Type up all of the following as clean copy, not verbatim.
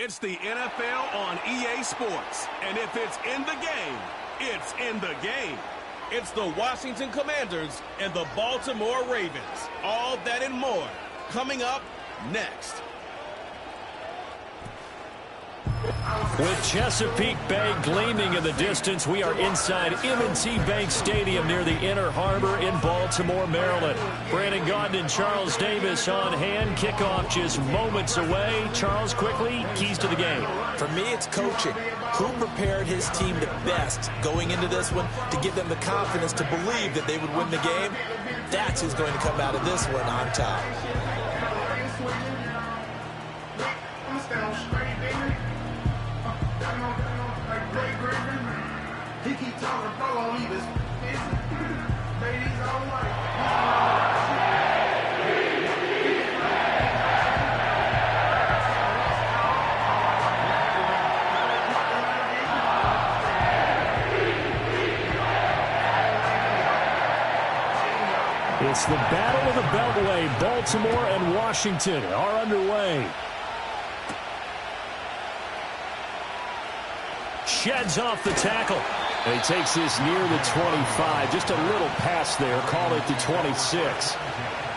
It's the NFL on EA Sports. And if it's in the game, it's in the game. It's the Washington Commanders and the Baltimore Ravens. All that and more coming up next. With Chesapeake Bay gleaming in the distance, we are inside M&T Bank Stadium near the Inner Harbor in Baltimore, Maryland. Brandon Gaudin and Charles Davis on hand. Kickoff just moments away. Charles, quickly, keys to the game. For me, it's coaching. Who prepared his team the best going into this one to give them the confidence to believe that they would win the game? That's who's going to come out of this one on top. He keep talking pro on me, this ladies all right. It's the Battle of the Beltway. Baltimore and Washington are underway. Sheds off the tackle. And he takes this near the 25. Just a little pass there. Call it the 26.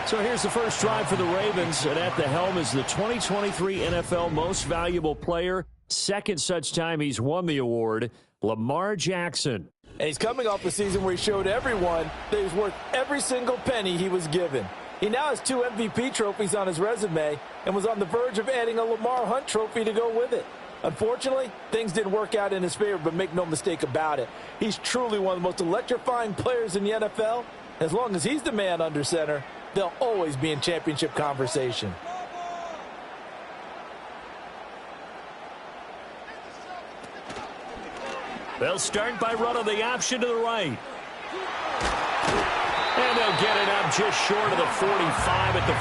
So here's the first drive for the Ravens. And at the helm is the 2023 NFL Most Valuable Player. Second such time he's won the award, Lamar Jackson. And he's coming off a season where he showed everyone that he was worth every single penny he was given. He now has 2 MVP trophies on his resume and was on the verge of adding a Lamar Hunt trophy to go with it. Unfortunately, things didn't work out in his favor, but make no mistake about it. He's truly one of the most electrifying players in the NFL. As long as he's the man under center, they'll always be in championship conversation. They'll start by running the option to the right. And they'll get it up just short of the 45 at the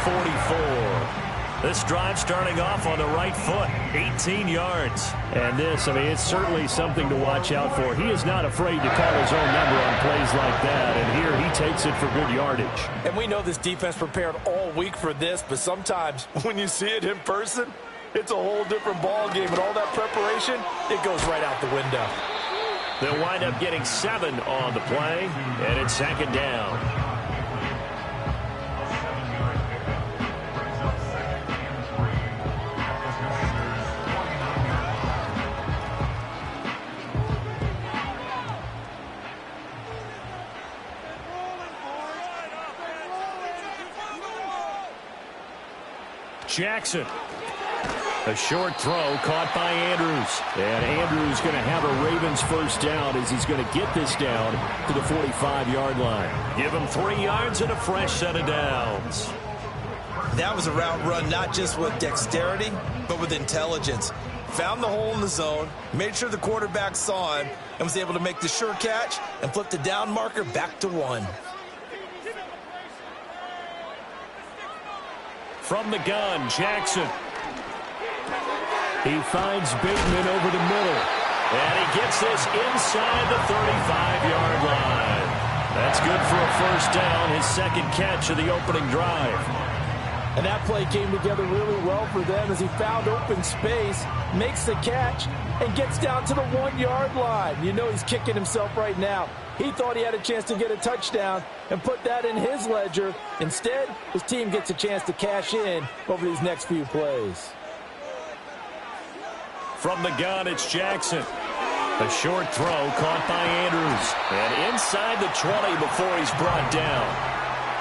44. This drive starting off on the right foot, 18 yards. And this, it's certainly something to watch out for. He is not afraid to call his own number on plays like that. And here he takes it for good yardage. And we know this defense prepared all week for this, but sometimes when you see it in person, it's a whole different ball game. And all that preparation, it goes right out the window. They'll wind up getting 7 on the play, and it's second down. Jackson. A short throw caught by Andrews. And Andrews going to have a Ravens first down as he's going to get this down to the 45-yard line. Give him 3 yards and a fresh set of downs. That was a route run not just with dexterity, but with intelligence. Found the hole in the zone, made sure the quarterback saw him, and was able to make the sure catch and flip the down marker back to 1. From the gun, Jackson. He finds Bateman over the middle. And he gets this inside the 35-yard line. That's good for a first down, his second catch of the opening drive. And that play came together really well for them as he found open space, makes the catch, and gets down to the 1-yard line. You know he's kicking himself right now. He thought he had a chance to get a touchdown and put that in his ledger. Instead, his team gets a chance to cash in over these next few plays. From the gun, it's Jackson. A short throw caught by Andrews. And inside the 20 before he's brought down.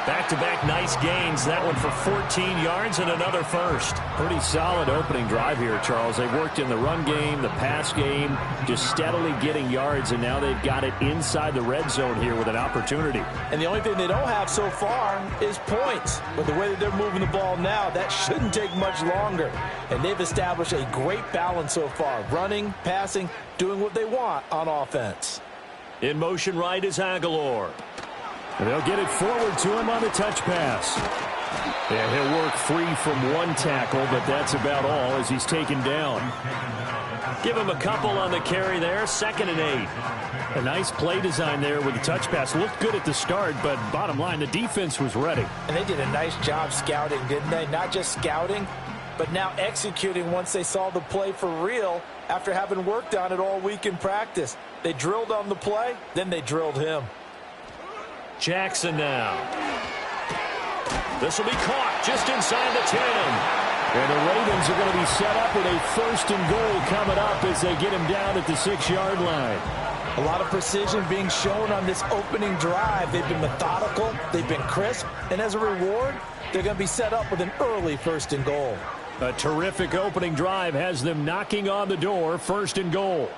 Back-to-back nice gains. That one for 14 yards and another first. Pretty solid opening drive here, Charles. They worked in the run game, the pass game, just steadily getting yards, and now they've got it inside the red zone here with an opportunity. And the only thing they don't have so far is points. But the way that they're moving the ball now, that shouldn't take much longer. And they've established a great balance so far. Running, passing, doing what they want on offense. In motion right is Aguilar. And they'll get it forward to him on the touch pass. Yeah, he'll work free from one tackle, but that's about all as he's taken down. Give him a couple on the carry there, 2nd and 8. A nice play design there with the touch pass. Looked good at the start, but bottom line, the defense was ready. And they did a nice job scouting, didn't they? Not just scouting, but now executing once they saw the play for real after having worked on it all week in practice. They drilled on the play, then they drilled him. Jackson now. This will be caught just inside the 10. And the Ravens are going to be set up with a 1st and goal coming up as they get him down at the 6-yard line. A lot of precision being shown on this opening drive. They've been methodical, they've been crisp, and as a reward, they're going to be set up with an early 1st and goal. A terrific opening drive has them knocking on the door, 1st and goal.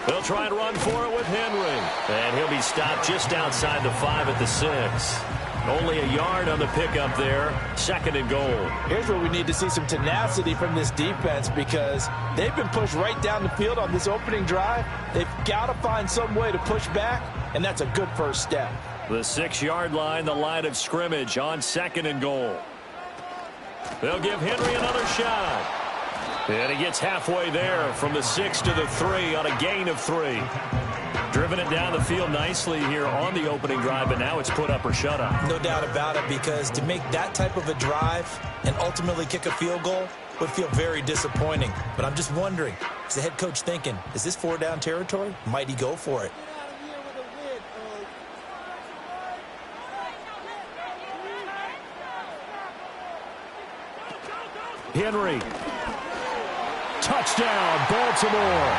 They'll try and run for it with Henry. And he'll be stopped just outside the 5 at the 6. Only a yard on the pickup there. 2nd and goal. Here's where we need to see some tenacity from this defense because they've been pushed right down the field on this opening drive. They've got to find some way to push back, and that's a good first step. The 6-yard line, the line of scrimmage on 2nd and goal. They'll give Henry another shot. And he gets halfway there from the 6 to the 3 on a gain of 3. Driven it down the field nicely here on the opening drive, but now it's put up or shut up. No doubt about it, because to make that type of a drive and ultimately kick a field goal would feel very disappointing. But I'm just wondering, is the head coach thinking, is this 4-down territory? Might he go for it? Henry. Touchdown, Baltimore.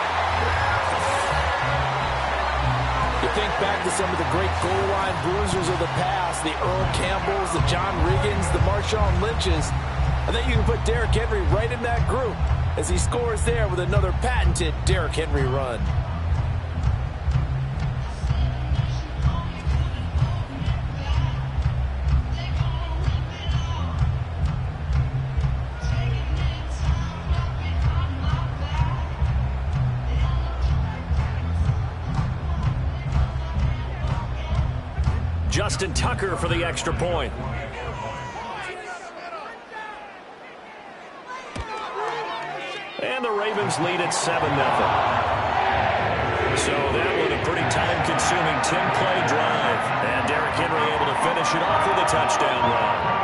You think back to some of the great goal line bruisers of the past, the Earl Campbells, the John Riggins, the Marshawn Lynches. I think you can put Derrick Henry right in that group as he scores there with another patented Derrick Henry run. Justin Tucker for the extra point. And the Ravens lead at 7-0. So that was a pretty time-consuming 10-play drive. And Derrick Henry able to finish it off with a touchdown run.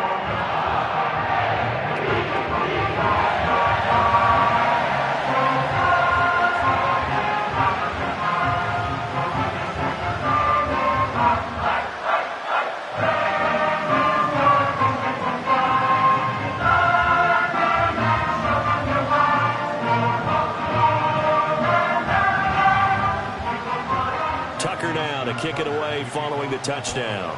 Kick it away following the touchdown.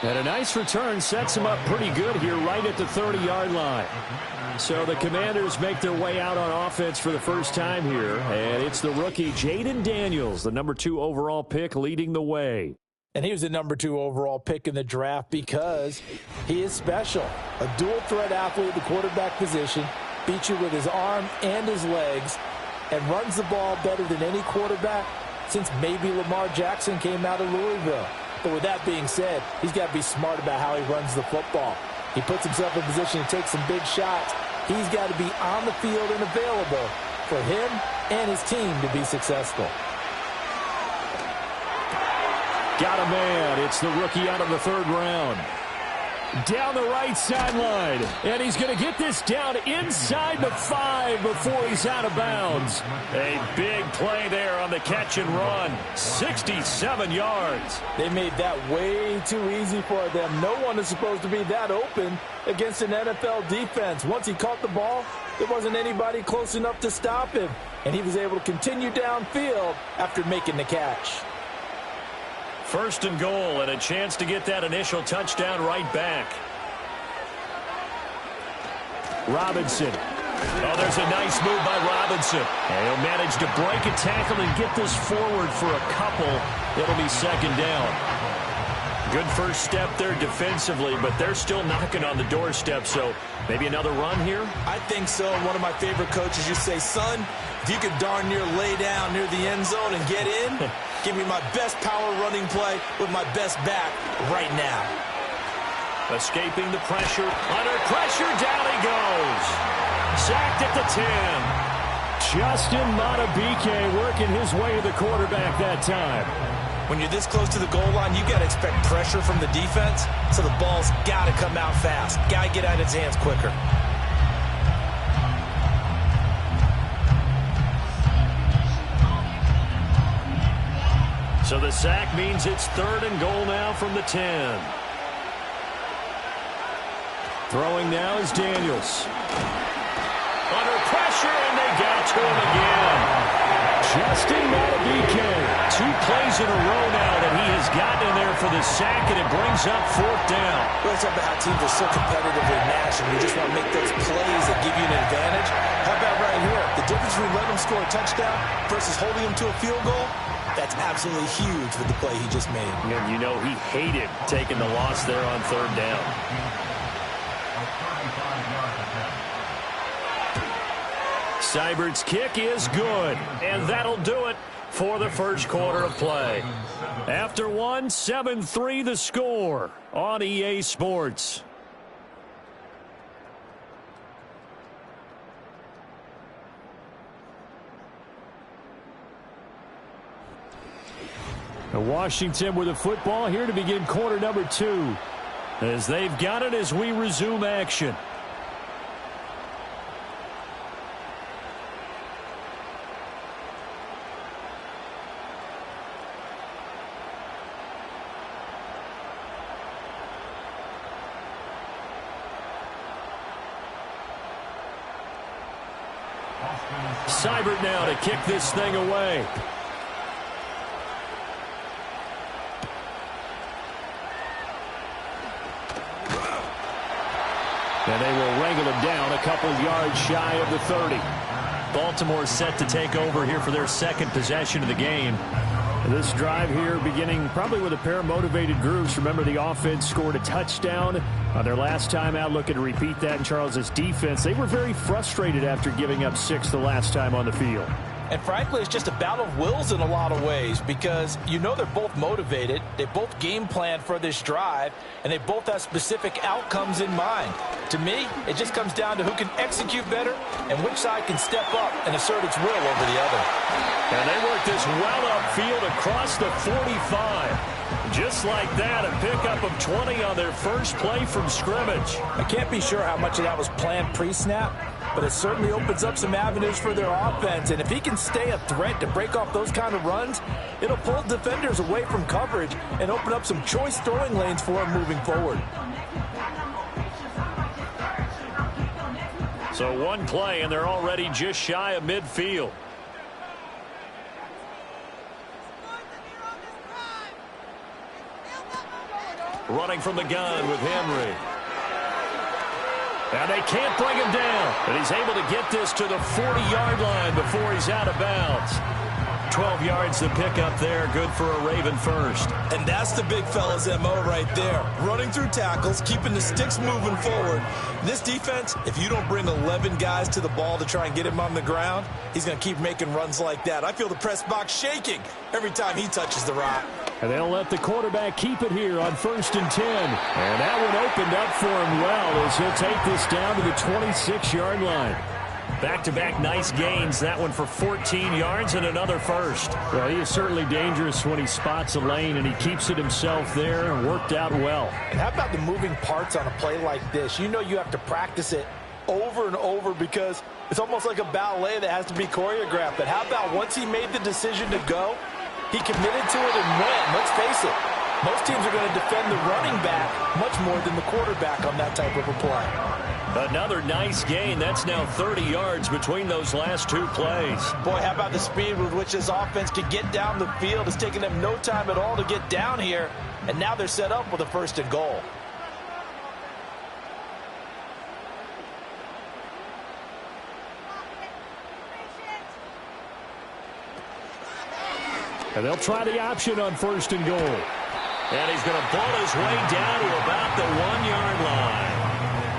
And a nice return sets him up pretty good here right at the 30-yard line. So the Commanders make their way out on offense for the first time here. And it's the rookie Jaden Daniels, the number 2 overall pick, leading the way. And he was the number 2 overall pick in the draft because he is special. A dual-threat athlete at the quarterback position, beats you with his arm and his legs, and runs the ball better than any quarterback since maybe Lamar Jackson came out of Louisville. But with that being said, he's got to be smart about how he runs the football. He puts himself in position to take some big shots. He's got to be on the field and available for him and his team to be successful. Got a man. It's the rookie out of the 3rd round. Down the right sideline. And he's going to get this down inside the 5 before he's out of bounds. A big play there on the catch and run. 67 yards. They made that way too easy for them. No one is supposed to be that open against an NFL defense. Once he caught the ball, there wasn't anybody close enough to stop him. And he was able to continue downfield after making the catch. 1st and goal, and a chance to get that initial touchdown right back. Robinson. Oh, there's a nice move by Robinson. And he'll manage to break a tackle and get this forward for a couple. It'll be 2nd down. Good first step there defensively, but they're still knocking on the doorstep, so maybe another run here? I think so. One of my favorite coaches used to say, son, if you could darn near lay down near the end zone and get in, give me my best power running play with my best back right now. Escaping the pressure. Under pressure, down he goes. Sacked at the 10. Justin Madubuike working his way to the quarterback that time. When you're this close to the goal line, you got to expect pressure from the defense, so the ball's got to come out fast. Got to get out of his hands quicker. So the sack means it's 3rd and goal now from the 10. Throwing now is Daniels. Under pressure, and they got to him again. Justin Madubuike. 2 plays in a row now that he has gotten in there for the sack, and it brings up 4th down. Well, it's about how teams are so competitively matched, and you just want to make those plays that give you an advantage. How about right here? The difference between letting them score a touchdown versus holding them to a field goal, that's absolutely huge with the play he just made. And you know he hated taking the loss there on 3rd down. Seibert's kick is good, and that'll do it for the first quarter of play. After 1, 7-3 the score on EA Sports. Washington with the football here to begin quarter number 2, as they've got it as we resume action. Seibert now to kick this thing away. And they will wrangle him down a couple yards shy of the 30. Baltimore set to take over here for their 2nd possession of the game. This drive here beginning probably with a pair of motivated groups. Remember, the offense scored a touchdown on their last time out, looking to repeat that in Charles's defense. They were very frustrated after giving up 6 the last time on the field. And frankly, it's just a battle of wills in a lot of ways, because you know they're both motivated, they both game plan for this drive, and they both have specific outcomes in mind. To me, it just comes down to who can execute better and which side can step up and assert its will over the other. And they work this well upfield across the 45. Just like that, a pickup of 20 on their first play from scrimmage. I can't be sure how much of that was planned pre-snap, but it certainly opens up some avenues for their offense. And if he can stay a threat to break off those kind of runs, it'll pull defenders away from coverage and open up some choice throwing lanes for him moving forward. So 1 play, and they're already just shy of midfield. Running from the gun with Henry. And they can't bring him down. But he's able to get this to the 40-yard line before he's out of bounds. 12 yards to pick up there. Good for a Raven first. And that's the big fella's MO right there. Running through tackles, keeping the sticks moving forward. This defense, if you don't bring 11 guys to the ball to try and get him on the ground, he's going to keep making runs like that. I feel the press box shaking every time he touches the rock. And they'll let the quarterback keep it here on 1st and 10. And that one opened up for him well as he'll take this down to the 26-yard line. Back-to-back nice gains. That one for 14 yards and another first. Well, he is certainly dangerous when he spots a lane, and he keeps it himself there and worked out well. And how about the moving parts on a play like this? You know you have to practice it over and over because it's almost like a ballet that has to be choreographed. But how about once he made the decision to go, he committed to it and went. Let's face it, most teams are going to defend the running back much more than the quarterback on that type of a play. Another nice gain. That's now 30 yards between those last 2 plays. Boy, how about the speed with which this offense can get down the field? It's taken them no time at all to get down here, and now they're set up with a 1st and goal. And they'll try the option on 1st and goal. And he's going to ball his way down to about the 1-yard line.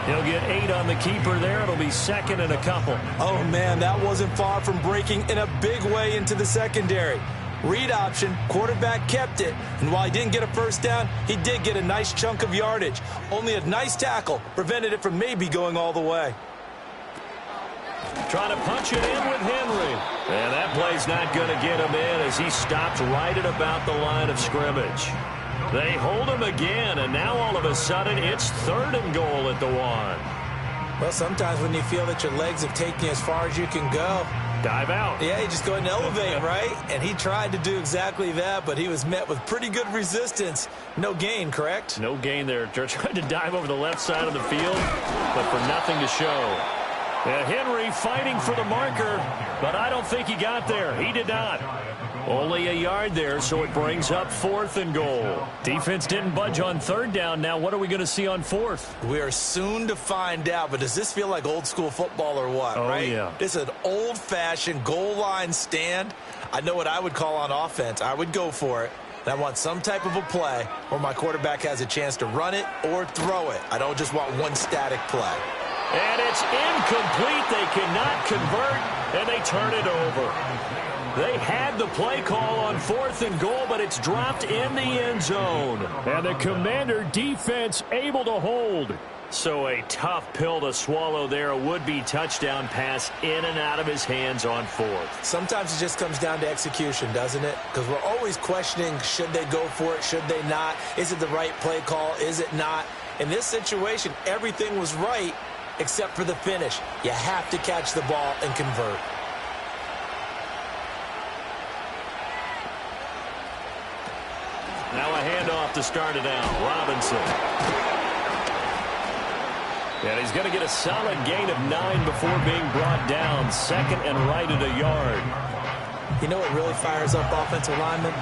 He'll get 8 on the keeper there. It'll be 2nd and a couple. Oh, man, that wasn't far from breaking in a big way into the secondary. Read option, quarterback kept it. And while he didn't get a 1st down, he did get a nice chunk of yardage. Only a nice tackle prevented it from maybe going all the way. Trying to punch it in with Henry. And that play's not going to get him in as he stopped right at about the line of scrimmage. They hold him again, and now all of a sudden it's 3rd and goal at the 1. Well, sometimes when you feel that your legs have taken you as far as you can go, dive out. yeah, you just go ahead and elevate, right? And he tried to do exactly that, but he was met with pretty good resistance. No gain, correct? No gain there. They're trying to dive over the left side of the field, but for nothing to show. And Henry fighting for the marker, but I don't think he got there. He did not. Only a yard there, so it brings up 4th and goal. Defense didn't budge on 3rd down. Now what are we going to see on 4th? We are soon to find out, but does this feel like old school football or what, right? Yeah. This is an old-fashioned goal line stand. I know what I would call on offense. I would go for it. And I want some type of a play where my quarterback has a chance to run it or throw it. I don't just want one static play. And it's incomplete. They cannot convert, and they turn it over. They had the play call on 4th and goal, but it's dropped in the end zone. And the Commander defense able to hold. So a tough pill to swallow there. A would-be touchdown pass in and out of his hands on 4th. Sometimes it just comes down to execution, doesn't it? Because we're always questioning, should they go for it, should they not? Is it the right play call, is it not? In this situation, everything was right except for the finish. You have to catch the ball and convert. Now a handoff to start it out. Robinson. And he's going to get a solid gain of 9 before being brought down. 2nd and right at a yard. You know what really fires up offensive linemen?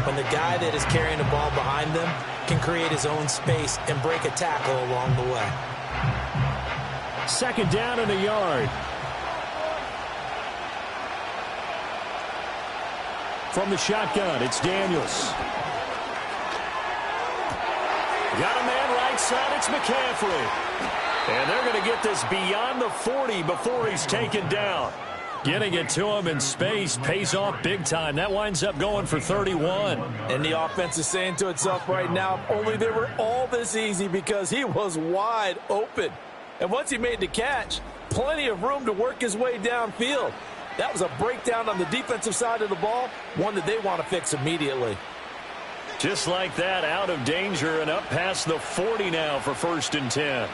When the guy that is carrying the ball behind them can create his own space and break a tackle along the way. 2nd down and a yard. From the shotgun, it's Daniels. Got a man right side, it's McCaffrey. And they're going to get this beyond the 40 before he's taken down. Getting it to him in space pays off big time. That winds up going for 31. And the offense is saying to itself right now, if only they were all this easy, because he was wide open. And once he made the catch, plenty of room to work his way downfield. That was a breakdown on the defensive side of the ball, one that they want to fix immediately. Just like that, out of danger and up past the 40 now for 1st and 10.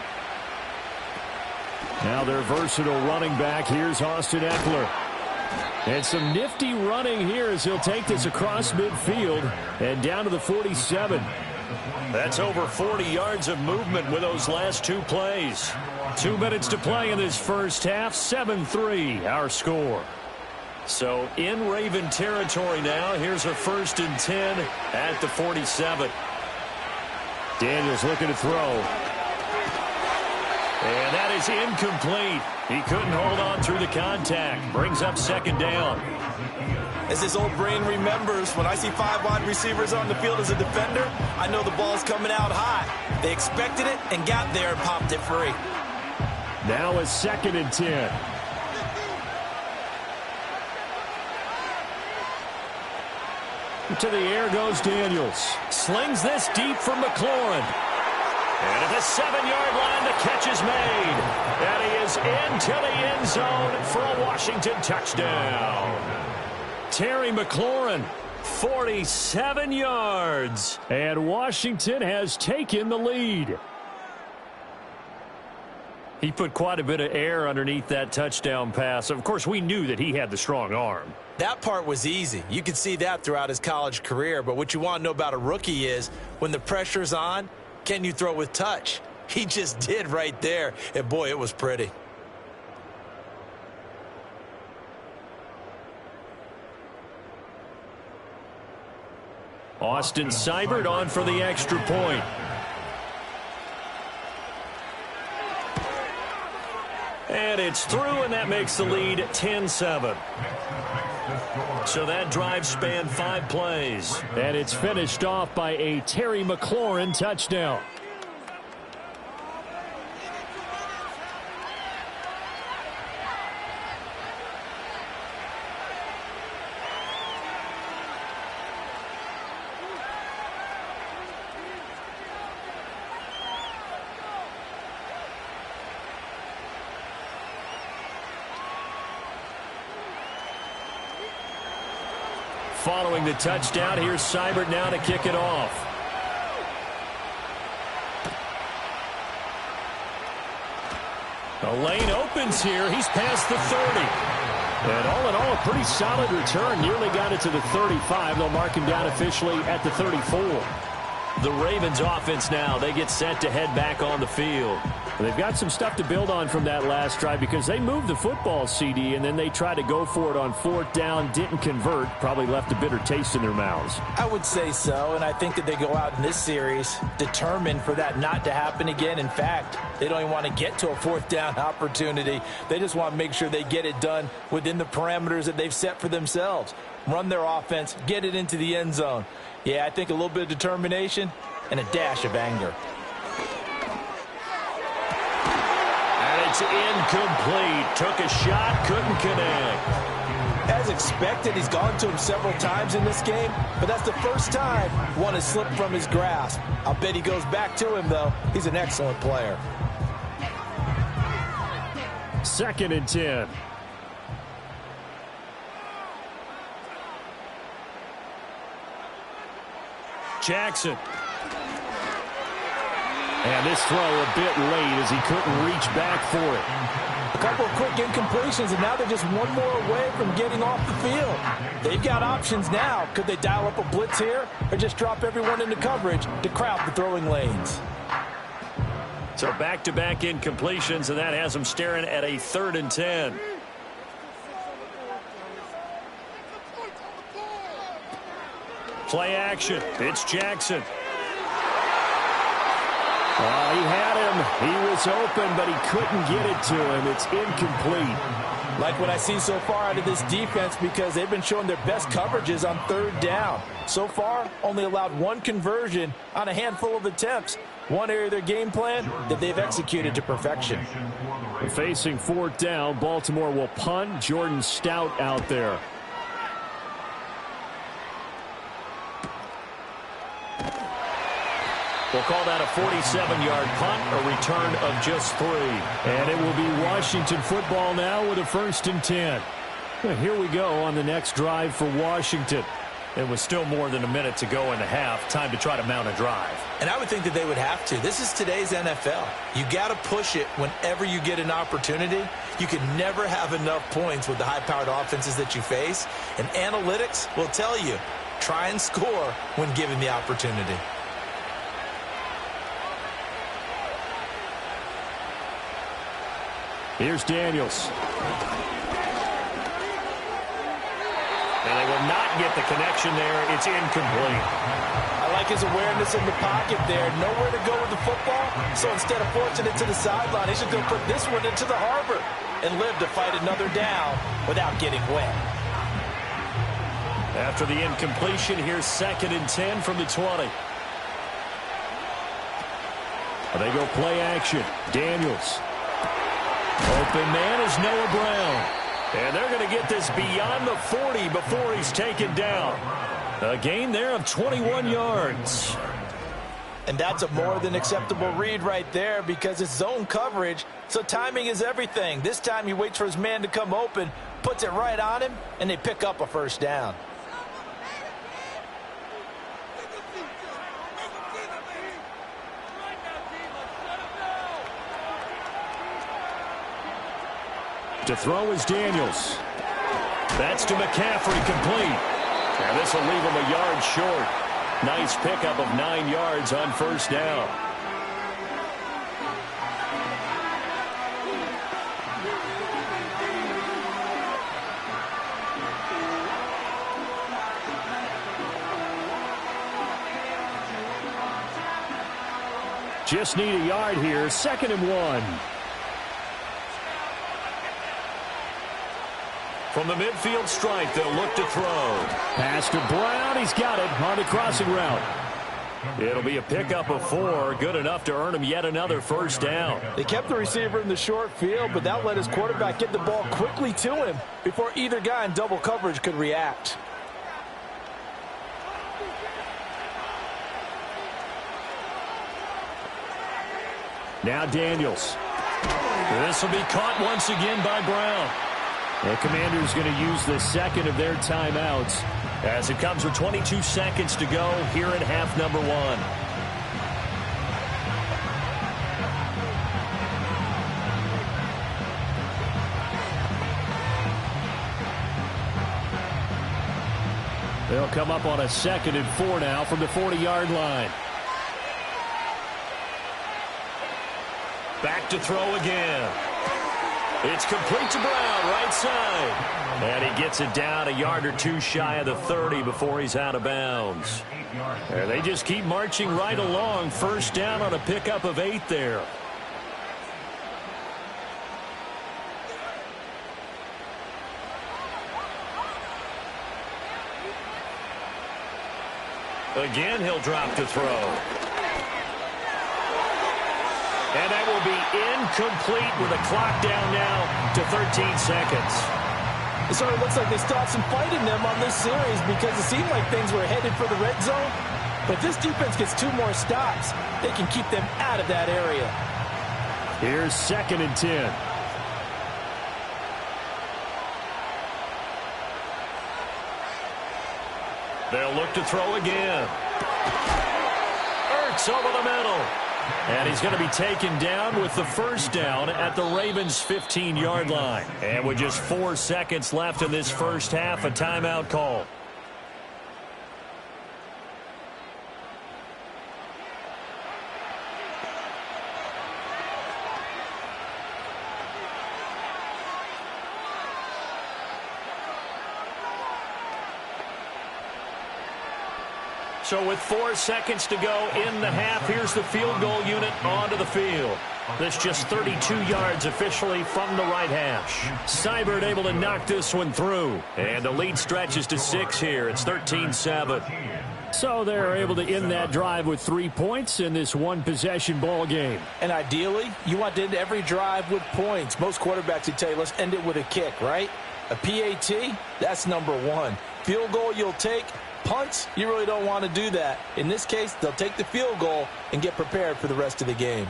Now their versatile running back. Here's Austin Eckler. And some nifty running here as he'll take this across midfield and down to the 47. That's over 40 yards of movement with those last 2 plays. 2 minutes to play in this first half. 7-3 our score. So in Raven territory now. Here's a 1st and 10 at the 47. Daniels looking to throw. And that is incomplete. He couldn't hold on through the contact. Brings up 2nd down. As his old brain remembers, when I see 5 wide receivers on the field as a defender, I know the ball's coming out high. They expected it and got there and popped it free. Now a 2nd and 10. To the air goes Daniels. Slings this deep for McLaurin. And at the 7-yard line, the catch is made. And he is into the end zone for a Washington touchdown. Terry McLaurin, 47 yards. And Washington has taken the lead. He put quite a bit of air underneath that touchdown pass. Of course, we knew that he had the strong arm. That part was easy. You could see that throughout his college career. But what you want to know about a rookie is when the pressure's on, can you throw with touch? He just did right there. And, boy, it was pretty. Austin Seibert on for the extra point. And it's through, and that makes the lead 10-7. So that drive spanned 5 plays. And it's finished off by a Terry McLaurin touchdown. Following the touchdown, here's Seibert now to kick it off. The lane opens here. He's past the 30. And all in all, a pretty solid return. Nearly got it to the 35. They'll mark him down officially at the 34. The Ravens offense now, they get set to head back on the field. They've got some stuff to build on from that last drive because they moved the football, CD, and then they tried to go for it on 4th down, didn't convert, probably left a bitter taste in their mouths. I would say so, and I think that they go out in this series determined for that not to happen again. In fact, they don't even want to get to a 4th down opportunity. They just want to make sure they get it done within the parameters that they've set for themselves. Run their offense, get it into the end zone. Yeah, I think a little bit of determination and a dash of anger. And it's incomplete. Took a shot, couldn't connect. As expected, he's gone to him several times in this game, but that's the first time one has slipped from his grasp. I'll bet he goes back to him, though. He's an excellent player. 2nd and 10. Jackson. And this throw a bit late as he couldn't reach back for it. A couple of quick incompletions, and now they're just one more away from getting off the field. They've got options now. Could they dial up a blitz here or just drop everyone into coverage to crowd the throwing lanes? So back-to-back incompletions, and that has them staring at a 3rd and 10. Play action. It's Jackson. He had him. He was open, but he couldn't get it to him. It's incomplete. Like what I see so far out of this defense because they've been showing their best coverages on 3rd down. So far, only allowed one conversion on a handful of attempts. One area of their game plan that they've executed to perfection. Facing 4th down, Baltimore will punt. Jordan Stout out there. We'll call that a 47-yard punt, a return of just 3. And it will be Washington football now with a 1st and 10. Well, here we go on the next drive for Washington. It was still more than a minute to go in the half. Time to try to mount a drive. And I would think that they would have to. This is today's NFL. You got to push it whenever you get an opportunity. You can never have enough points with the high-powered offenses that you face. And analytics will tell you, try and score when given the opportunity. Here's Daniels. And they will not get the connection there. It's incomplete. I like his awareness in the pocket there. Nowhere to go with the football. So instead of forcing it to the sideline, he's just going to put this one into the harbor and live to fight another down without getting wet. After the incompletion, here's 2nd and 10 from the 20. They go play action. Daniels. Open man is Noah Brown. And they're going to get this beyond the 40 before he's taken down. A gain there of 21 yards. And that's a more than acceptable read right there because it's zone coverage, so timing is everything. This time he waits for his man to come open, puts it right on him, and they pick up a 1st down. To throw is Daniels. That's to McCaffrey, complete. And this will leave him a yard short. Nice pickup of 9 yards on 1st down. Just need a yard here. 2nd and 1. From the midfield stripe, they'll look to throw. Pass to Brown. He's got it on the crossing route. It'll be a pickup of 4. Good enough to earn him yet another 1st down. They kept the receiver in the short field, but that let his quarterback get the ball quickly to him before either guy in double coverage could react. Now Daniels. This will be caught once again by Brown. The Commanders going to use the 2nd of their timeouts. as it comes with 22 seconds to go here in half number one. They'll come up on a 2nd and 4 now from the 40-yard line. Back to throw again. It's complete to Brown, right side. And he gets it down a yard or two shy of the 30 before he's out of bounds. And they just keep marching right along. First down on a pickup of 8 there. Again, he'll drop to throw. And that will be incomplete with a clock down now to 13 seconds. It sort of looks like they stopped some fight in them on this series because it seemed like things were headed for the red zone. But if this defense gets 2 more stops, they can keep them out of that area. Here's 2nd and 10. They'll look to throw again. Ertz over the middle. And he's going to be taken down with the first down at the Ravens' 15-yard line. And with just 4 seconds left in this first half, a timeout call. So with 4 seconds to go in the half, here's the field goal unit onto the field. That's just 32 yards officially from the right hash. Seibert able to knock this one through. And the lead stretches to 6 here. It's 13-7. So they're able to end that drive with 3 points in this one-possession ball game. And ideally, you want to end every drive with points. Most quarterbacks would tell you, let's end it with a kick, right? A PAT, that's number 1. Field goal you'll take. Punts, you really don't want to do that. In this case, they'll take the field goal and get prepared for the rest of the game.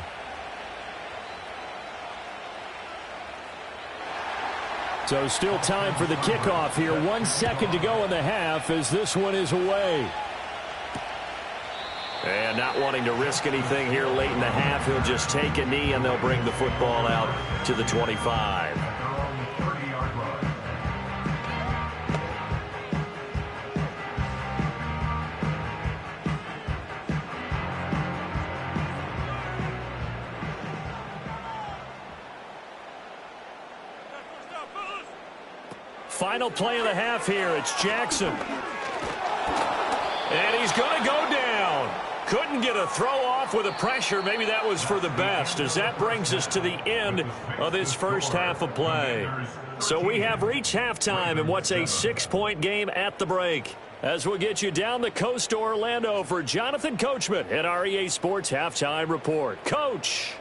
So still time for the kickoff here. 1 second to go in the half as this one is away. And not wanting to risk anything here late in the half, he'll just take a knee and they'll bring the football out to the 25. Final play of the half here. It's Jackson. And he's going to go down. Couldn't get a throw off with the pressure. Maybe that was for the best, as that brings us to the end of this first half of play. So we have reached halftime in what's a 6-point game at the break. As we'll get you down the coast to Orlando for Jonathan Coachman at our EA Sports Halftime Report. Coach.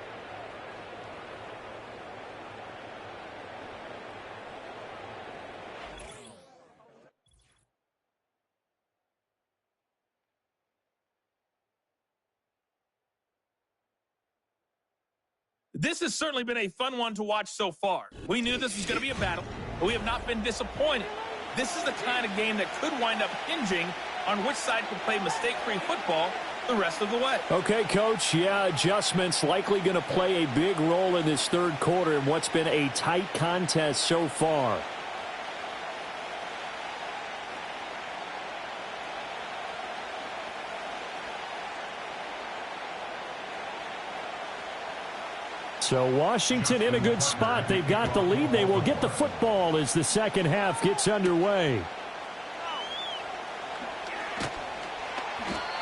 This has certainly been a fun one to watch so far. We knew this was going to be a battle, but we have not been disappointed. This is the kind of game that could wind up hinging on which side can play mistake-free football the rest of the way. Okay, Coach, yeah, adjustments likely going to play a big role in this third quarter in what's been a tight contest so far. So Washington in a good spot. They've got the lead. They will get the football as the second half gets underway.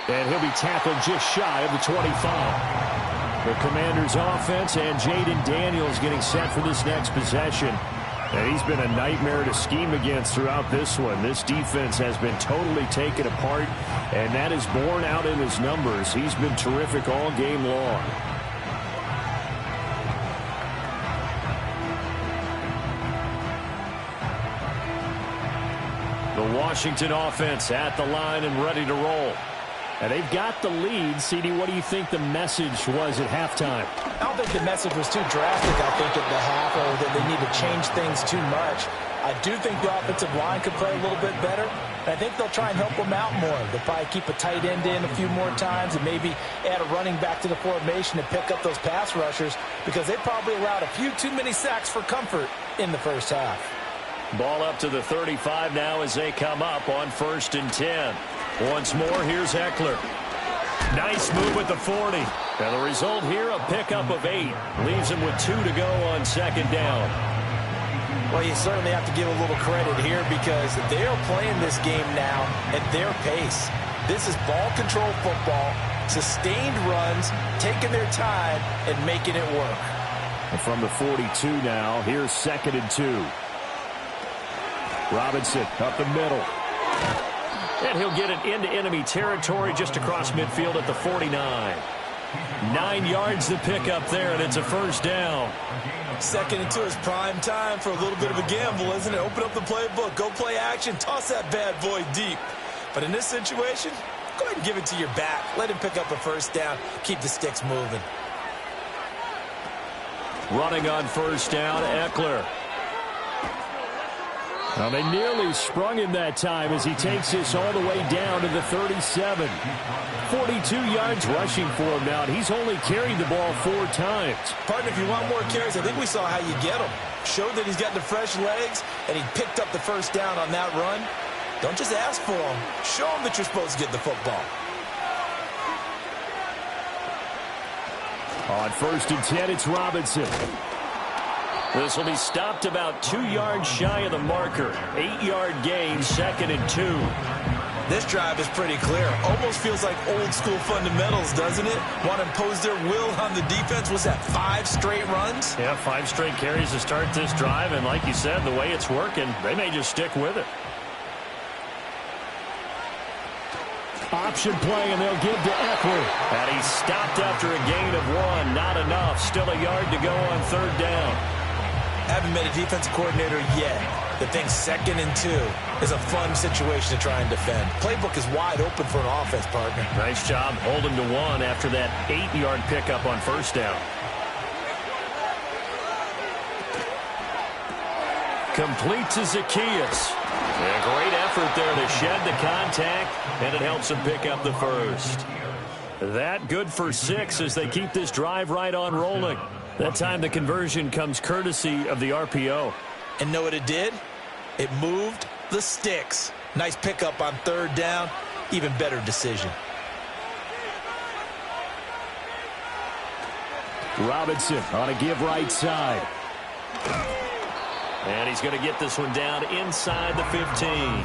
And he'll be tackled just shy of the 25. The Commanders' offense and Jaden Daniels getting set for this next possession. And he's been a nightmare to scheme against throughout this one. This defense has been totally taken apart, and that is borne out in his numbers. He's been terrific all game long. The Washington offense at the line and ready to roll. And they've got the lead. CD, what do you think the message was at halftime? I don't think the message was too drastic, I think, at the half, or that they need to change things too much. I do think the offensive line could play a little bit better. And I think they'll try and help him out more. They'll probably keep a tight end in a few more times and maybe add a running back to the formation to pick up those pass rushers because they probably allowed a few too many sacks for comfort in the first half. Ball up to the 35 now as they come up on 1st and 10. Once more, here's Eckler. Nice move at the 40. And the result here, a pickup of 8. Leaves him with 2 to go on 2nd down. Well, you certainly have to give a little credit here because they are playing this game now at their pace. This is ball control football, sustained runs, taking their time and making it work. And from the 42 now, here's 2nd and 2. Robinson up the middle. And he'll get it into enemy territory just across midfield at the 49. 9 yards to pick up there, and it's a 1st down. 2nd and 2 is prime time for a little bit of a gamble, isn't it? Open up the playbook, go play action, toss that bad boy deep. But in this situation, go ahead and give it to your back. Let him pick up a 1st down, keep the sticks moving. Running on 1st down, Eckler. Well, they nearly sprung him that time as he takes this all the way down to the 37. 42 yards rushing for him now, and he's only carried the ball 4 times. Partner, if you want more carries, I think we saw how you get him. Showed that he's got the fresh legs, and he picked up the 1st down on that run. Don't just ask for him. Show him that you're supposed to get the football. On 1st and 10, it's Robinson. This will be stopped about 2 yards shy of the marker. 8-yard gain, 2nd and 2. This drive is pretty clear. Almost feels like old school fundamentals, doesn't it? Want to impose their will on the defense. Was that 5 straight runs? Yeah, 5 straight carries to start this drive. And like you said, the way it's working, they may just stick with it. Option play, and they'll give to Eckler. And he's stopped after a gain of 1. Not enough. Still a yard to go on 3rd down. Haven't met a defensive coordinator yet that thinks 2nd and 2 is a fun situation to try and defend. Playbook is wide open for an offense, partner. Nice job holding to 1 after that 8-yard pickup on 1st down. Complete to Zacchaeus. A great effort there to shed the contact, and it helps him pick up the 1st. That good for 6 as they keep this drive right on rolling. That time the conversion comes courtesy of the RPO. And know what it did? It moved the sticks. Nice pickup on 3rd down. Even better decision. Robinson on a give right side. And he's going to get this one down inside the 15.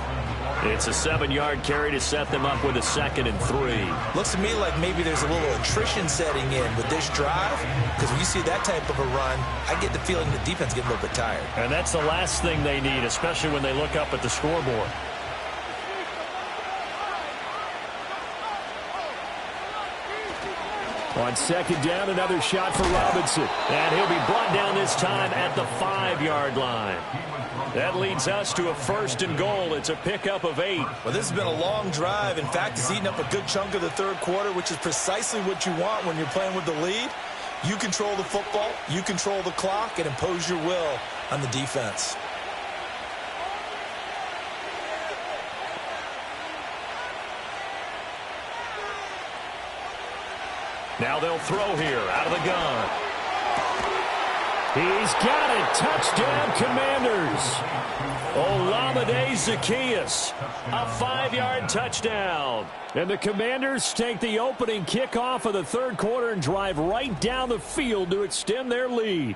It's a 7-yard carry to set them up with a 2nd and 3. Looks to me like maybe there's a little attrition setting in with this drive, because when you see that type of a run, I get the feeling the defense getting a little bit tired. And that's the last thing they need, especially when they look up at the scoreboard. On 2nd down, another shot for Robinson. And he'll be brought down this time at the 5-yard line. That leads us to a 1st and goal. It's a pickup of 8. Well, this has been a long drive. In fact, it's eaten up a good chunk of the 3rd quarter, which is precisely what you want when you're playing with the lead. You control the football, you control the clock, and impose your will on the defense. Now they'll throw here out of the gun. He's got it. Touchdown, Commanders. Olamide Zacchaeus. A 5-yard touchdown. And the Commanders take the opening kickoff of the 3rd quarter and drive right down the field to extend their lead.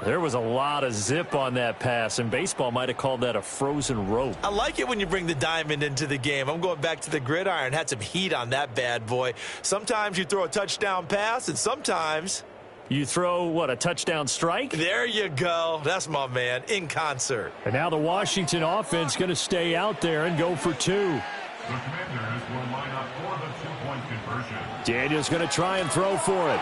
There was a lot of zip on that pass, and baseball might have called that a frozen rope. I like it when you bring the diamond into the game. I'm going back to the gridiron. Had some heat on that bad boy. Sometimes you throw a touchdown pass, and sometimes you throw, what, a touchdown strike? There you go. That's my man, in concert. And now the Washington offense going to stay out there and go for 2. The Commanders will line up for the 2-point conversion. Daniels going to try and throw for it.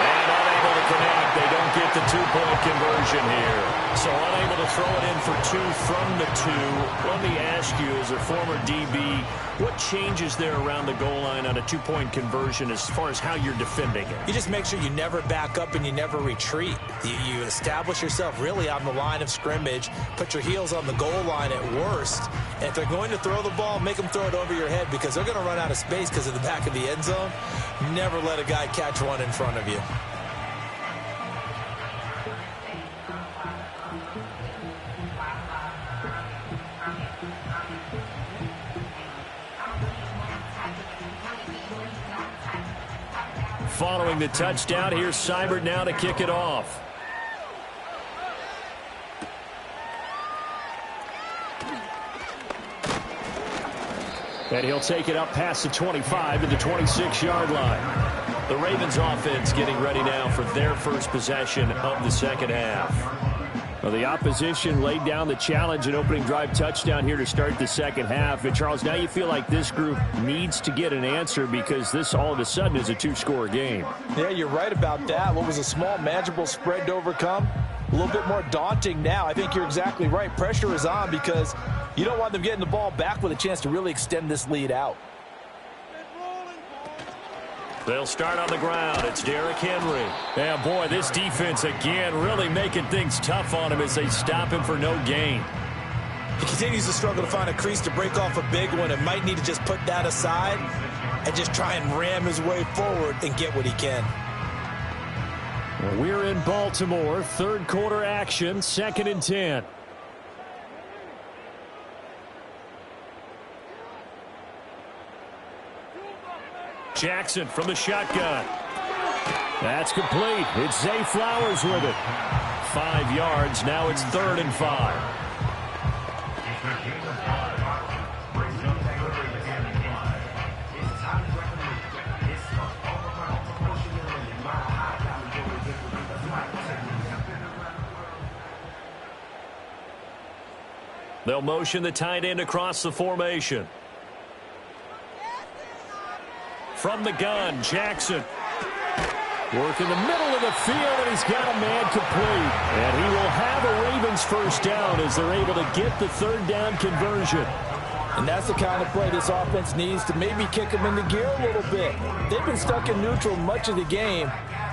And unable to connect. They don't get the two-point conversion here. So unable to throw it in for two from the two. Let me ask you, as a former DB, what changes there around the goal line on a two-point conversion as far as how you're defending it? You just make sure you never back up and you never retreat. You establish yourself really on the line of scrimmage, put your heels on the goal line at worst, and if they're going to throw the ball, make them throw it over your head because they're going to run out of space because of the back of the end zone. Never let a guy catch one in front of you. Following the touchdown, here's Seibert now to kick it off. And he'll take it up past the 25 to the 26-yard line. The Ravens offense getting ready now for their first possession of the second half. Well, the opposition laid down the challenge and opening drive touchdown here to start the second half. And, Charles, now you feel like this group needs to get an answer because this all of a sudden is a two-score game. Yeah, you're right about that. What was a small, manageable spread to overcome? A little bit more daunting now. I think you're exactly right. Pressure is on because you don't want them getting the ball back with a chance to really extend this lead out. They'll start on the ground. It's Derrick Henry. Yeah, boy, this defense again really making things tough on him as they stop him for no gain. He continues to struggle to find a crease to break off a big one and might need to just put that aside and just try and ram his way forward and get what he can. Well, we're in Baltimore. Third quarter action, 2nd and 10. Jackson from the shotgun. That's complete. It's Zay Flowers with it. 5 yards. Now it's 3rd and 5. They'll motion the tight end across the formation. From the gun, Jackson. Work in the middle of the field, and he's got a man complete. And he will have a Ravens first down as they're able to get the 3rd down conversion. And that's the kind of play this offense needs to maybe kick them into gear a little bit. They've been stuck in neutral much of the game.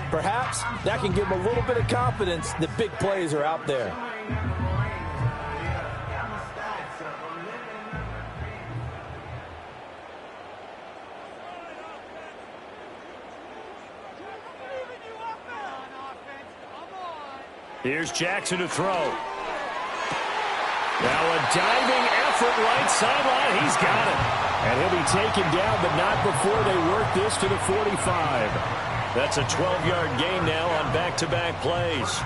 Perhaps that can give them a little bit of confidence that big plays are out there. Here's Jackson to throw. Now a diving effort right sideline. He's got it. And he'll be taken down, but not before they work this to the 45. That's a 12-yard gain now on back-to-back plays.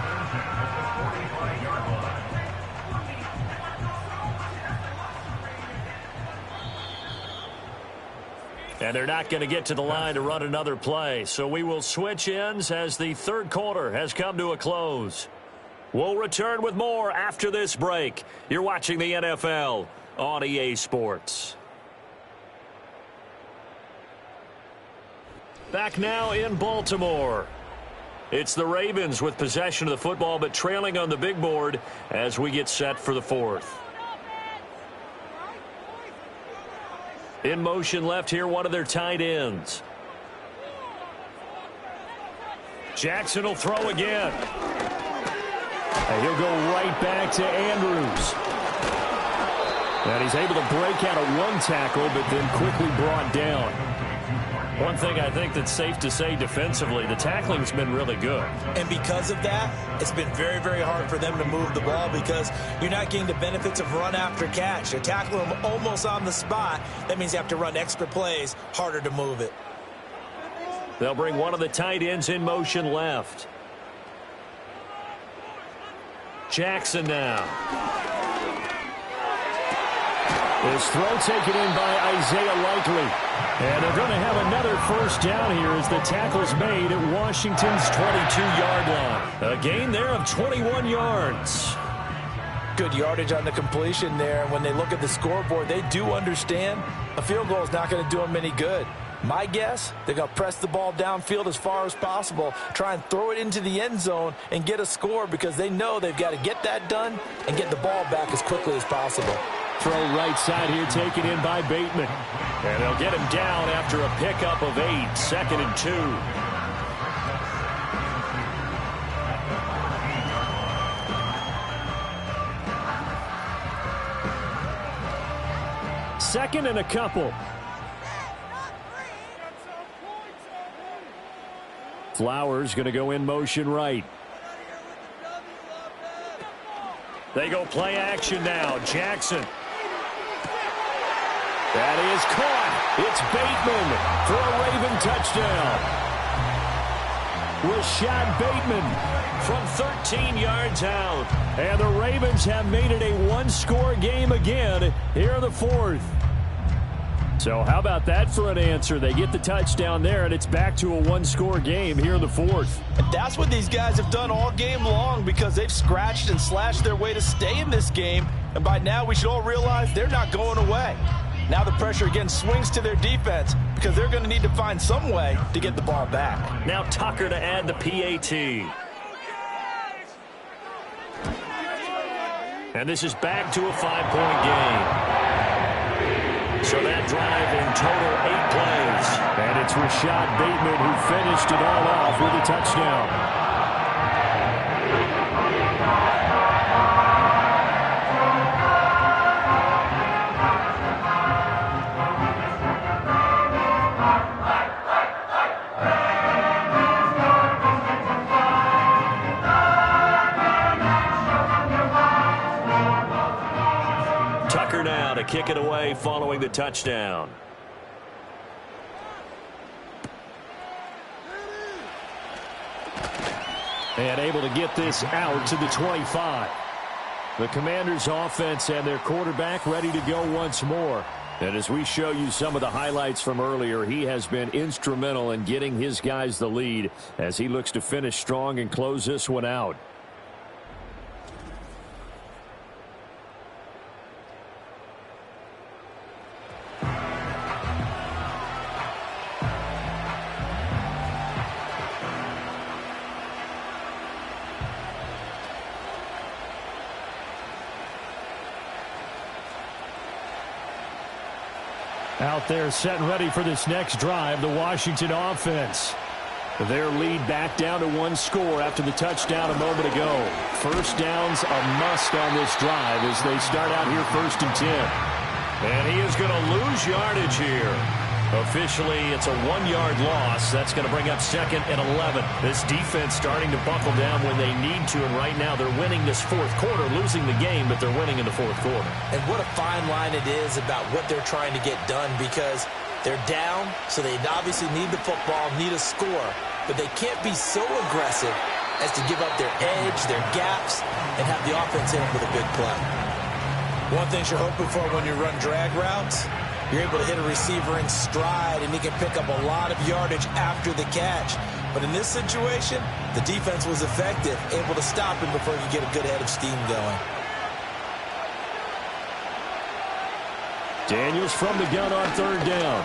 And they're not going to get to the line to run another play. So we will switch ends as the third quarter has come to a close. We'll return with more after this break. You're watching the NFL on EA Sports. Back now in Baltimore. It's the Ravens with possession of the football, but trailing on the big board as we get set for the fourth. In motion left here, one of their tight ends. Jackson will throw again. And he'll go right back to Andrews. And he's able to break out of one tackle, but then quickly brought down. One thing I think that's safe to say defensively, the tackling's been really good. And because of that, it's been very, very hard for them to move the ball because you're not getting the benefits of run after catch. You're tackling them almost on the spot. That means you have to run extra plays, harder to move it. They'll bring one of the tight ends in motion left. Jackson now. His throw taken in by Isaiah Likely. And they're going to have another first down here as the tackle's made at Washington's 22-yard line. A gain there of 21 yards. Good yardage on the completion there. When they look at the scoreboard, they do understand a field goal is not going to do them any good. My guess, they're going to press the ball downfield as far as possible, try and throw it into the end zone and get a score because they know they've got to get that done and get the ball back as quickly as possible. Throw right side here taken in by Bateman. And they'll get him down after a pickup of 8, 2nd and 2. Second and a couple. Flowers going to go in motion right. They go play action now. Jackson. That is caught. It's Bateman for a Raven touchdown. Rashad Bateman from 13 yards out. And the Ravens have made it a one-score game again here in the 4th. So how about that for an answer? They get the touchdown there, and it's back to a one-score game here in the 4th. And that's what these guys have done all game long because they've scratched and slashed their way to stay in this game. And by now, we should all realize they're not going away. Now the pressure again swings to their defense because they're going to need to find some way to get the ball back. Now Tucker to add the PAT. And this is back to a 5-point game. So that drive in total 8 plays. And it's Rashad Bateman who finished it all off with a touchdown. Tucker now to kick it away following the touchdown. And able to get this out to the 25. The Commanders' offense and their quarterback ready to go once more. And as we show you some of the highlights from earlier, he has been instrumental in getting his guys the lead as he looks to finish strong and close this one out. Out there set and ready for this next drive, the Washington offense. Their lead back down to 1 score after the touchdown a moment ago. First down's a must on this drive as they start out here 1st and 10. And he is going to lose yardage here. Officially, it's a 1-yard loss. That's going to bring up 2nd and 11. This defense starting to buckle down when they need to, and right now they're winning this 4th quarter, losing the game, but they're winning in the 4th quarter. And what a fine line it is about what they're trying to get done because they're down, so they obviously need the football, need a score, but they can't be so aggressive as to give up their edge, their gaps, and have the offense hit them with a big play. One thing you're hoping for when you run drag routes, you're able to hit a receiver in stride, and he can pick up a lot of yardage after the catch. But in this situation, the defense was effective, able to stop him before you get a good head of steam going. Daniels from the gun on 3rd down.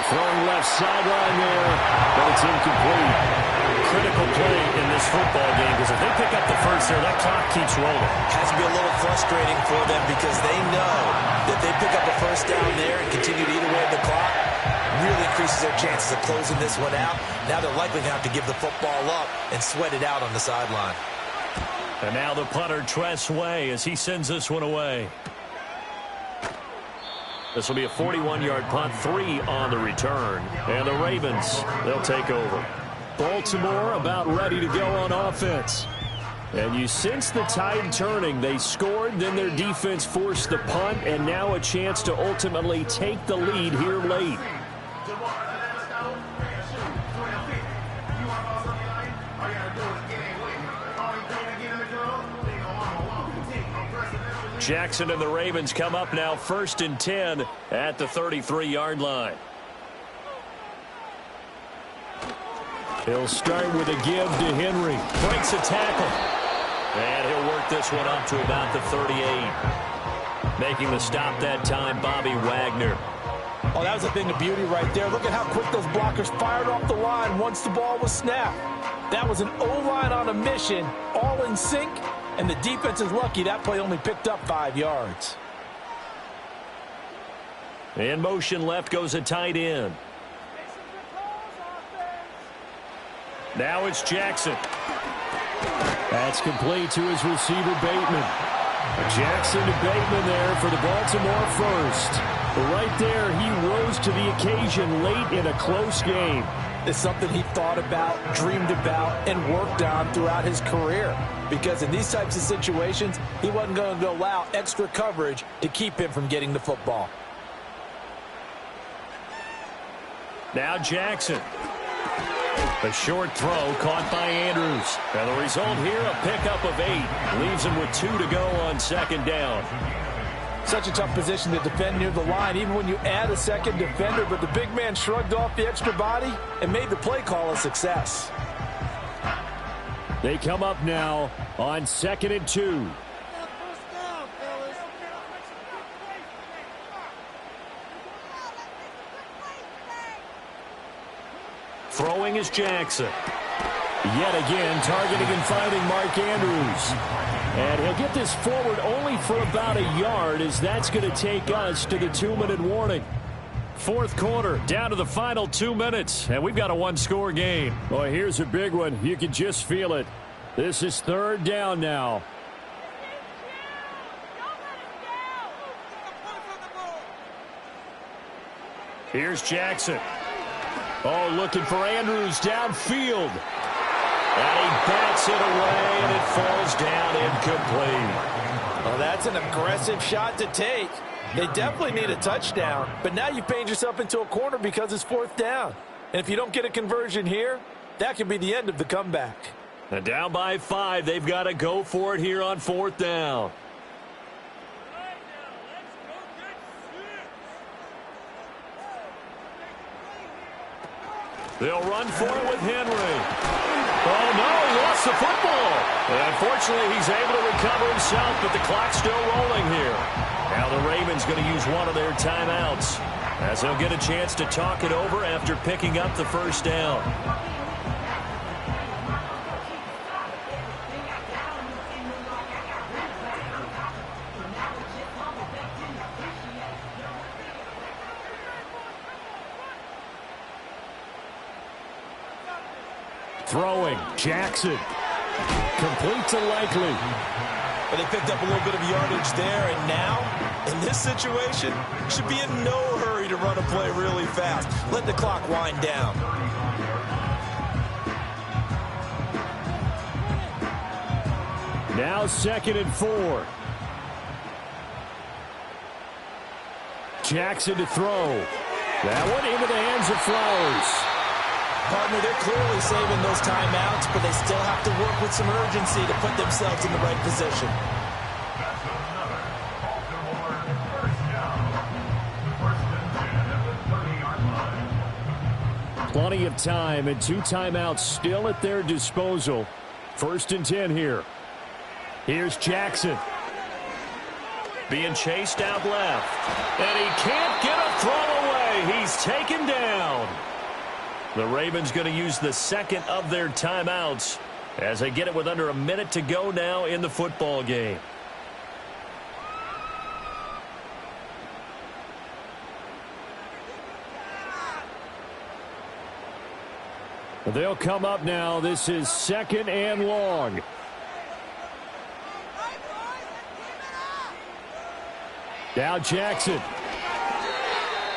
Throwing left sideline there, but it's incomplete. Critical play in this football game because if they pick up the first there, that clock keeps rolling. Has to be a little frustrating for them because they know that they pick up a first down there and continue to eat away at the clock, really increases their chances of closing this one out. Now they're likely going to have to give the football up and sweat it out on the sideline. And now the punter, Tress Way, as he sends this one away. This will be a 41-yard punt, 3 on the return. And the Ravens, they'll take over. Baltimore about ready to go on offense. And you sense the tide turning. They scored, then their defense forced the punt, and now a chance to ultimately take the lead here late. Jackson and the Ravens come up now 1st and 10 at the 33-yard line. He'll start with a give to Henry. Breaks a tackle. And he'll work this one up to about the 38. Making the stop that time, Bobby Wagner. Oh, that was a thing of beauty right there. Look at how quick those blockers fired off the line once the ball was snapped. That was an O-line on a mission, all in sync, and the defense is lucky that play only picked up 5 yards. In motion left goes a tight end. Now it's Jackson. That's complete to his receiver, Bateman. Jackson to Bateman there for the Baltimore first. Right there, he rose to the occasion late in a close game. It's something he thought about, dreamed about, and worked on throughout his career. Because in these types of situations, he wasn't going to allow extra coverage to keep him from getting the football. Now Jackson. A short throw caught by Andrews. And the result here, a pickup of 8. Leaves him with 2 to go on second down. Such a tough position to defend near the line, even when you add a second defender. But the big man shrugged off the extra body and made the play call a success. They come up now on 2nd and 2. Throwing is Jackson. Yet again, targeting and finding Mark Andrews. And he'll get this forward only for about a yard, as that's going to take us to the 2-minute warning. Fourth quarter, down to the final 2 minutes, and we've got a one-score game. Boy, here's a big one. You can just feel it. This is 3rd down now. Here's Jackson. Oh, looking for Andrews downfield. And he bats it away, and it falls down incomplete. Well, that's an aggressive shot to take. They definitely need a touchdown. But now you've painted yourself into a corner because it's 4th down. And if you don't get a conversion here, that could be the end of the comeback. And down by 5, they've got to go for it here on 4th down. They'll run for it with Henry. Oh, no, he lost the football. And unfortunately, he's able to recover himself, but the clock's still rolling here. Now the Ravens going to use one of their timeouts, as they'll get a chance to talk it over after picking up the first down. Throwing, Jackson. Complete to Likely. But they picked up a little bit of yardage there, and now, in this situation, should be in no hurry to run a play really fast. Let the clock wind down. Now 2nd and 4. Jackson to throw. That one into the hands of Flowers. Partner, they're clearly saving those timeouts, but they still have to work with some urgency to put themselves in the right position. Plenty of time and 2 timeouts still at their disposal. 1st and 10 here. Here's Jackson. Being chased out left. And he can't get a throw away. He's taken down. The Ravens going to use the 2nd of their timeouts as they get it with under a minute to go now in the football game. They'll come up now. This is 2nd and long. Now Jackson.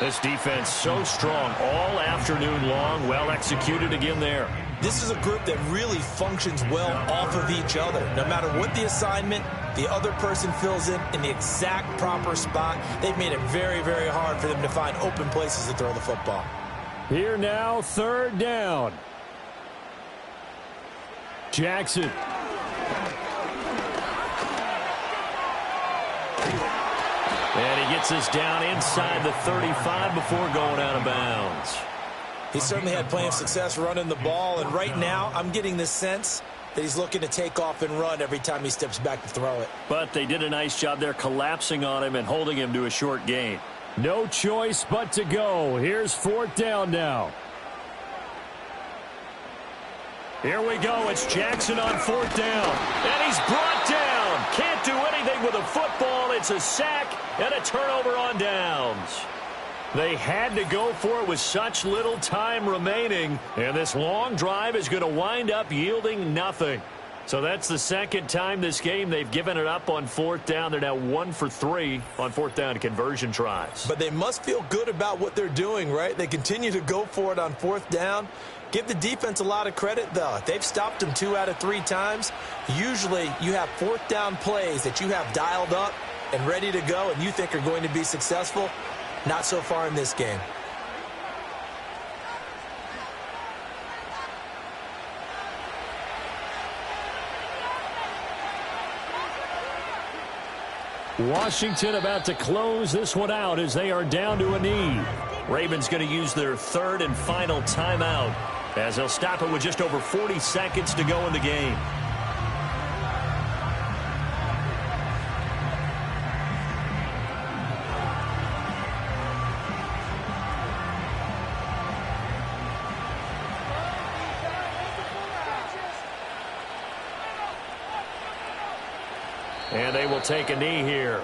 This defense so strong all afternoon long. Well executed again there. This is a group that really functions well off of each other. No matter what the assignment, the other person fills in the exact proper spot. They've made it very, very hard for them to find open places to throw the football. Here now, 3rd down. Jackson. And he gets this down inside the 35 before going out of bounds. He certainly had plenty of success running the ball, and right now I'm getting the sense that he's looking to take off and run every time he steps back to throw it. But they did a nice job there collapsing on him and holding him to a short gain. No choice but to go. Here's 4th down now. Here we go. It's Jackson on 4th down. And he's brought down. Can't do anything with a football. It's a sack and a turnover on downs. They had to go for it with such little time remaining. And this long drive is going to wind up yielding nothing. So that's the second time this game they've given it up on 4th down. They're now 1 for 3 on 4th down conversion tries. But they must feel good about what they're doing, right? They continue to go for it on 4th down. Give the defense a lot of credit, though. They've stopped them 2 out of 3 times. Usually you have 4th down plays that you have dialed up and ready to go and you think are going to be successful. Not so far in this game. Washington about to close this one out as they are down to a knee. Ravens going to use their 3rd and final timeout as they'll stop it with just over 40 seconds to go in the game. And they will take a knee here.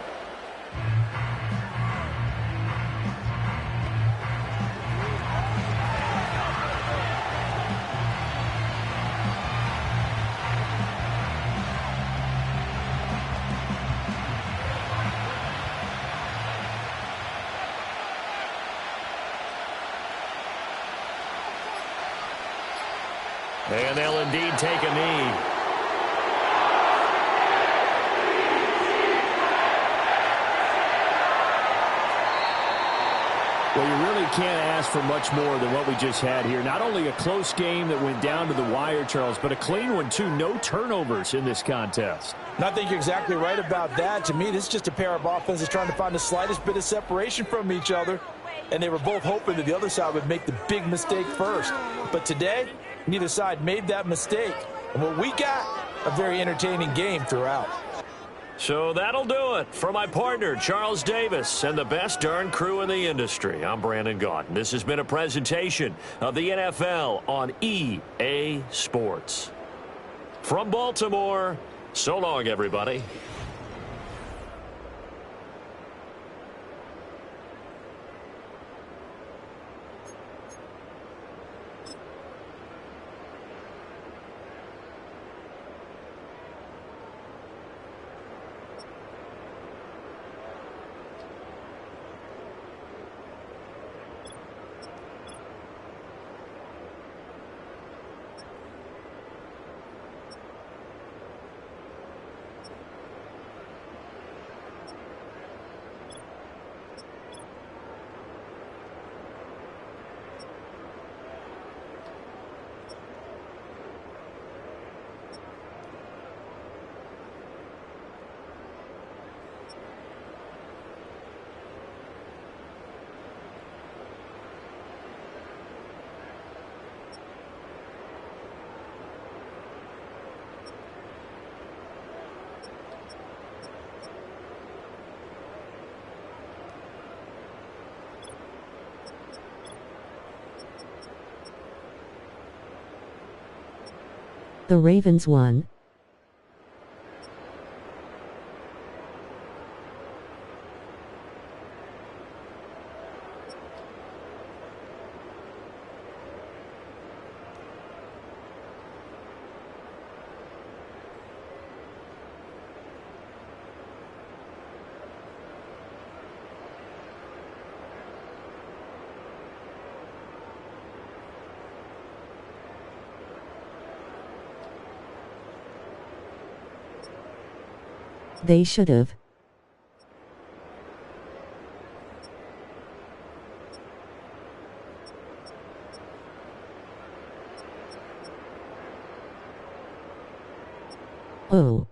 And they'll indeed take a knee. Well, you really can't ask for much more than what we just had here. Not only a close game that went down to the wire, Charles, but a clean one, too. No turnovers in this contest. And I think you're exactly right about that. To me, this is just a pair of offenses trying to find the slightest bit of separation from each other. And they were both hoping that the other side would make the big mistake first. But today, neither side made that mistake. And what we got, a very entertaining game throughout. So that'll do it for my partner, Charles Davis, and the best darn crew in the industry. I'm Brandon Gaudin. This has been a presentation of the NFL on EA Sports. From Baltimore, so long, everybody. The Ravens won. They should have. Oh.